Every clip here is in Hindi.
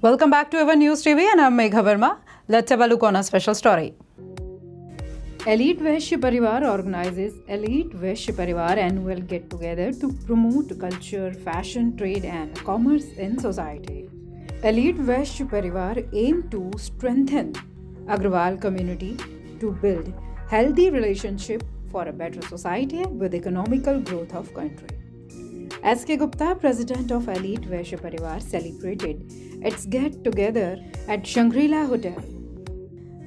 Welcome back to Our News TV and I'm Megha Verma. Let's have a look on a special story. Elite Vaishya Parivar organizes Elite Vaishya Parivar annual get-together to promote culture, fashion, trade and commerce in society. Elite Vaishya Parivar aim to strengthen Agrawal community to build healthy relationship for a better society with economical growth of country. S.K. Gupta, president of Elite Vaishya Parivar, celebrated its get-together at Shangri-La Hotel.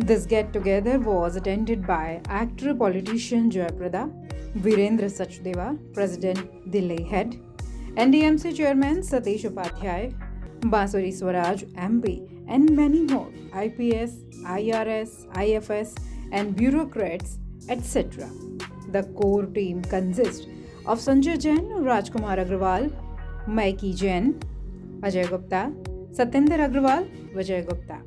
This get-together was attended by actor-politician Jayaprada, Virendra Sachdeva, President Delhi Head, NDMC Chairman Satish Upadhyay, Bansuri Swaraj MP, and many more IPS, IRS, IFS, and bureaucrats, etc. The core team consists of Sanjay Jain, Rajkumar Agrawal, Maiki Jain, Ajay Gupta, Satyendra Agrawal, Vijay Gupta.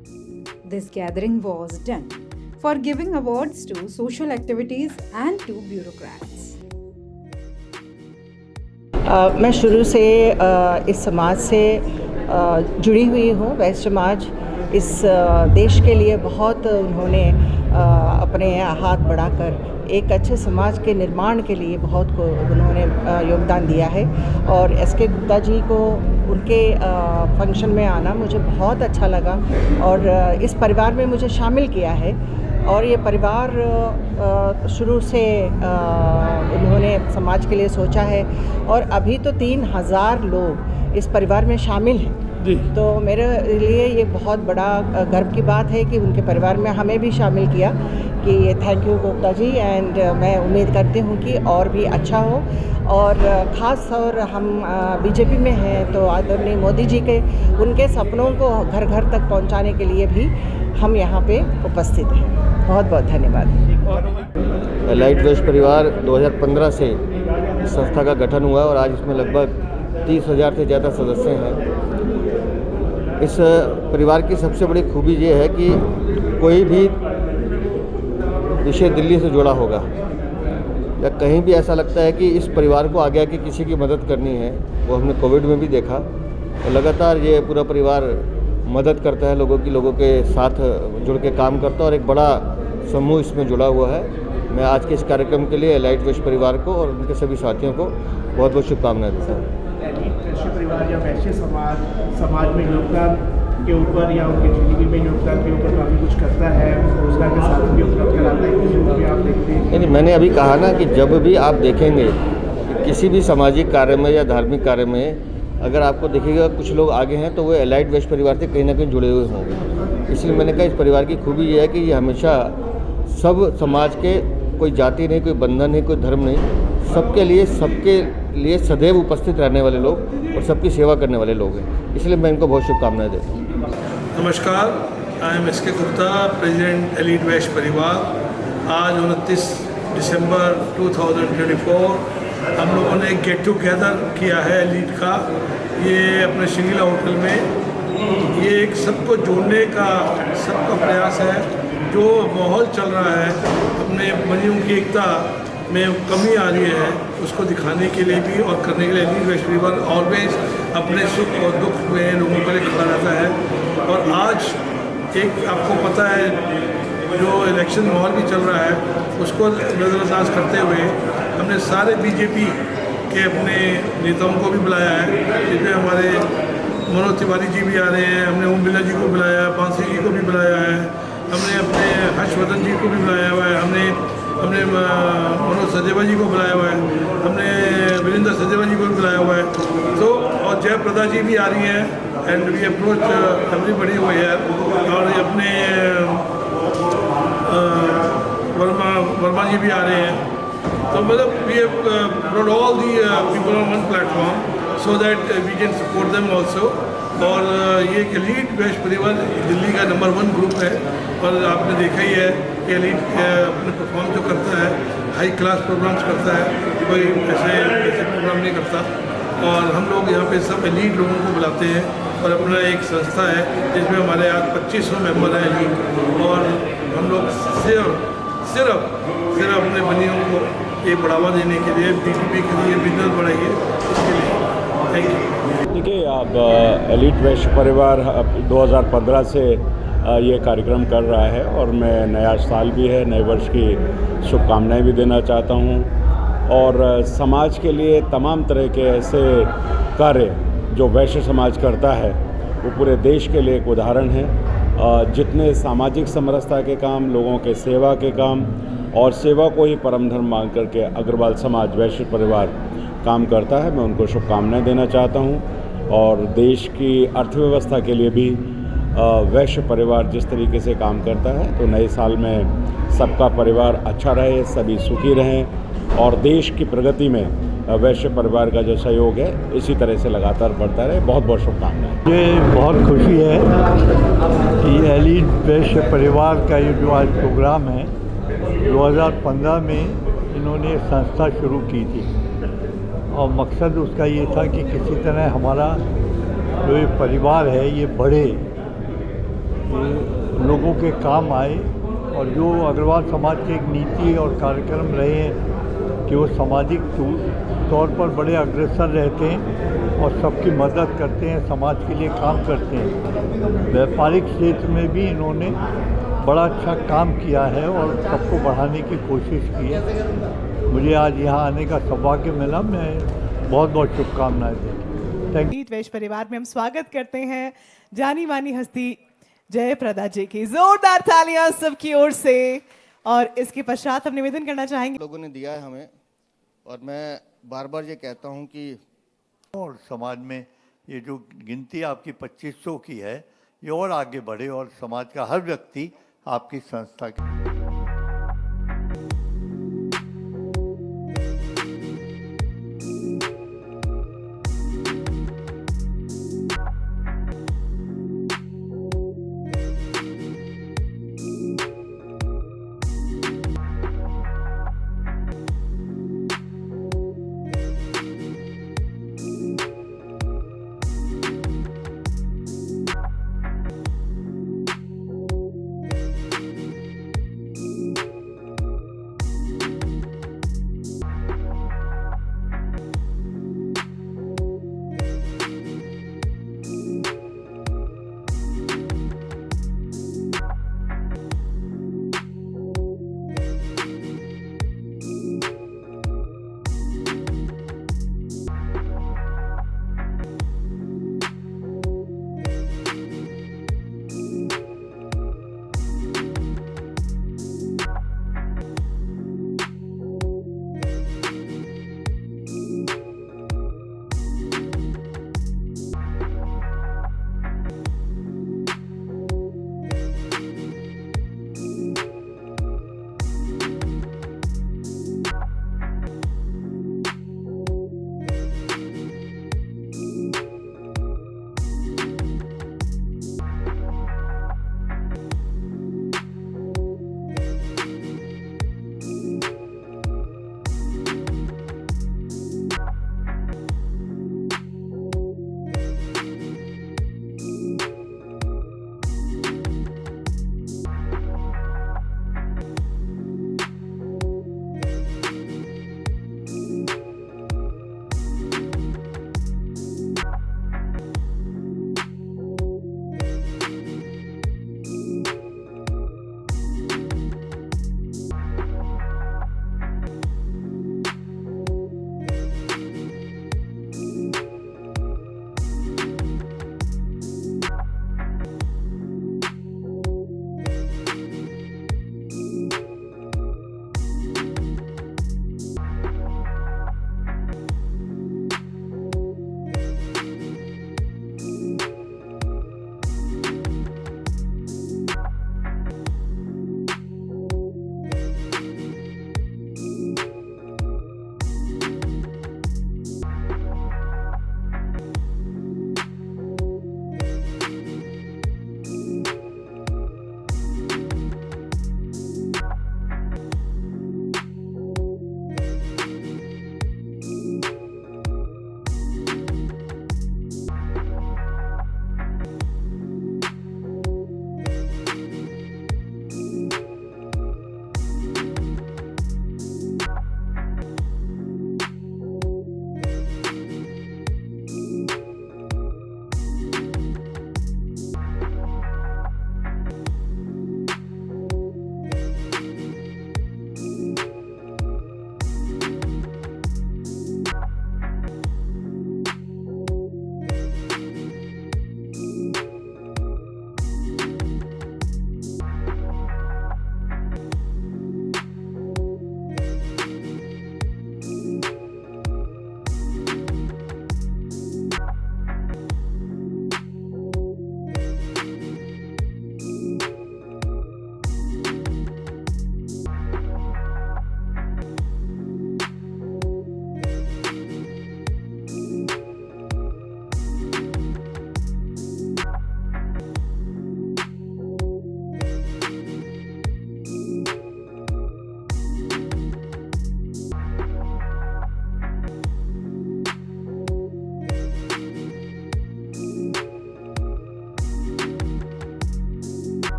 This gathering was done for giving awards to social activities and to bureaucrats. मैं शुरू से इस समाज से जुड़ी हुई हूँ। वैश्य समाज इस देश के लिए बहुत उन्होंने अपने हाथ बढ़ाकर एक अच्छे समाज के निर्माण के लिए बहुत को उन्होंने योगदान दिया है। और एस.के. गुप्ता जी को उनके फंक्शन में आना मुझे बहुत अच्छा लगा और इस परिवार में मुझे शामिल किया है। और ये परिवार शुरू से उन्होंने समाज के लिए सोचा है और अभी तो 3000 लोग इस परिवार में शामिल हैं। तो मेरे लिए ये बहुत बड़ा गर्व की बात है कि उनके परिवार में हमें भी शामिल किया कि thank you Gupta ji. And मैं उम्मीद करती हूँ कि और भी अच्छा हो। और ख़ास तौर हम बीजेपी में हैं तो आदरणीय मोदी जी के उनके सपनों को घर घर तक पहुँचाने के लिए भी हम यहाँ पे उपस्थित हैं। बहुत बहुत धन्यवाद। एलाइट वैश्य परिवार 2015 से इस संस्था का गठन हुआ और आज इसमें लगभग 30,000 से ज़्यादा सदस्य हैं। इस परिवार की सबसे बड़ी खूबी ये है कि कोई भी विषय दिल्ली से जुड़ा होगा या कहीं भी ऐसा लगता है कि इस परिवार को आगे आके किसी की मदद करनी है, वो हमने कोविड में भी देखा। और लगातार ये पूरा परिवार मदद करता है, लोगों के साथ जुड़ के काम करता है और एक बड़ा समूह इसमें जुड़ा हुआ है। मैं आज के इस कार्यक्रम के लिए एलाइट वैश्य परिवार को और उनके सभी साथियों को बहुत बहुत शुभकामनाएं देता हूँ। वैश्य परिवार या वैश्य समाज में योगदान के ऊपर या उनकी जिंदगी में योगदान के ऊपर काफ़ी कुछ करता है, रोजगार के साथ भी उपलब्ध कराता है। भी आप देखते हैं नहीं, मैंने अभी कहा ना कि जब भी आप देखेंगे कि किसी भी सामाजिक कार्य में या धार्मिक कार्य में अगर आपको देखिएगा कुछ लोग आगे हैं तो वो एलाइट वैश्य परिवार से कहीं ना कहीं जुड़े हुए होंगे। इसलिए मैंने कहा इस परिवार की खूबी ये है कि ये हमेशा सब समाज के, कोई जाति नहीं, कोई बंधन नहीं, कोई धर्म नहीं, सबके लिए सदैव उपस्थित रहने वाले लोग और सबकी सेवा करने वाले लोग हैं। इसलिए मैं इनको बहुत शुभकामनाएं देता हूँ। नमस्कार, I am SK. Gupta, president elite वैश्य परिवार। आज 29 दिसंबर 2024 हम लोगों ने गेट टुगेदर किया है एलीट का, ये अपने शिंगला होटल में। ये एक सबको जोड़ने का सबका प्रयास है। जो माहौल चल रहा है, अपने बनियों की एकता में कमी आ रही है, उसको दिखाने के लिए भी और करने के लिए एलीट वैश्य परिवार ऑलवेज अपने सुख और दुख में लोगों के लिए खड़ा रहता है। और आज एक आपको पता है जो इलेक्शन माहौल भी चल रहा है, उसको नज़रअंदाज करते हुए हमने सारे बीजेपी के अपने नेताओं को भी बुलाया है, जिसमें हमारे मनोज तिवारी जी भी आ रहे हैं, हमने ओम बिरला जी को बुलाया है, बांसी जी को भी बुलाया है, हमने अपने हर्षवर्धन जी को भी बुलाया हुआ है, हमने मनोज सचदेवा जी को बुलाया हुआ है, हमने वीरेंद्र सचदेवा जी को भी बुलाया हुआ है। तो और जयप्रदा जी भी आ रही हैं and we approach everybody over here. और अपने वर्मा जी भी आ रहे हैं। तो मतलब we have brought all the people on one platform so that we can support them also. और ये एलीट वैश्य परिवार दिल्ली का नंबर 1 ग्रुप है और आपने देखा ही है कि एलीट अपने परफॉर्म जो करता है, हाई क्लास प्रोग्राम्स करता है, कोई ऐसे प्रोग्राम नहीं करता। और हम लोग यहाँ पे सब एलीट लोगों को बुलाते हैं और अपना एक संस्था है जिसमें हमारे आज 2500 मेंबर हैं एलीट। और हम लोग सिर्फ अपने बनियों को ये बढ़ावा देने के लिए, बीजेपी के लिए बिजनेस बढ़ाइए, इसके लिए थैंक यू। देखिए, अब एलीट वैश्य परिवार 2015 से ये कार्यक्रम कर रहा है और मैं नया साल भी है, नए वर्ष की शुभकामनाएं भी देना चाहता हूं और समाज के लिए तमाम तरह के ऐसे कार्य जो वैश्य समाज करता है वो पूरे देश के लिए एक उदाहरण है। जितने सामाजिक समरसता के काम, लोगों के सेवा के काम और सेवा को ही परम धर्म मान करके अग्रवाल समाज वैश्य परिवार काम करता है, मैं उनको शुभकामनाएं देना चाहता हूं और देश की अर्थव्यवस्था के लिए भी वैश्य परिवार जिस तरीके से काम करता है तो नए साल में सबका परिवार अच्छा रहे, सभी सुखी रहें और देश की प्रगति में वैश्य परिवार का जो सहयोग है इसी तरह से लगातार बढ़ता रहे। बहुत बहुत शुभकामनाएं। मुझे बहुत खुशी है कि एलीट वैश्य परिवार का ये जो आज प्रोग्राम है 2015 में इन्होंने संस्था शुरू की थी और मकसद उसका ये था कि किसी तरह हमारा जो ये परिवार है ये बढ़े, ये लोगों के काम आए और जो अग्रवाल समाज की एक नीति और कार्यक्रम रहे हैं कि वो सामाजिक तौर पर बड़े अग्रसर रहते हैं और सबकी मदद करते हैं, समाज के लिए काम करते हैं। व्यापारिक क्षेत्र में भी इन्होंने बड़ा अच्छा काम किया है और सबको बढ़ाने की कोशिश की है। मुझे आज यहाँ आने का सौभाग्य मिला, मैं बहुत बहुत शुभकामनाएं देती हूँ। एलीट वैश्य परिवार में हम स्वागत करते हैं जानी मानी हस्ती जयप्रदा जी की। जोरदार तालियां सबकी ओर से। और इसके पश्चात हम निवेदन करना चाहेंगे, लोगों ने दिया है हमें और मैं बार बार ये कहता हूँ कि और समाज में ये जो गिनती आपकी 2500 की है ये और आगे बढ़े और समाज का हर व्यक्ति आपकी संस्था की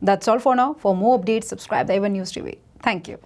That's all for now. For more updates, subscribe the A1 News TV. Thank you.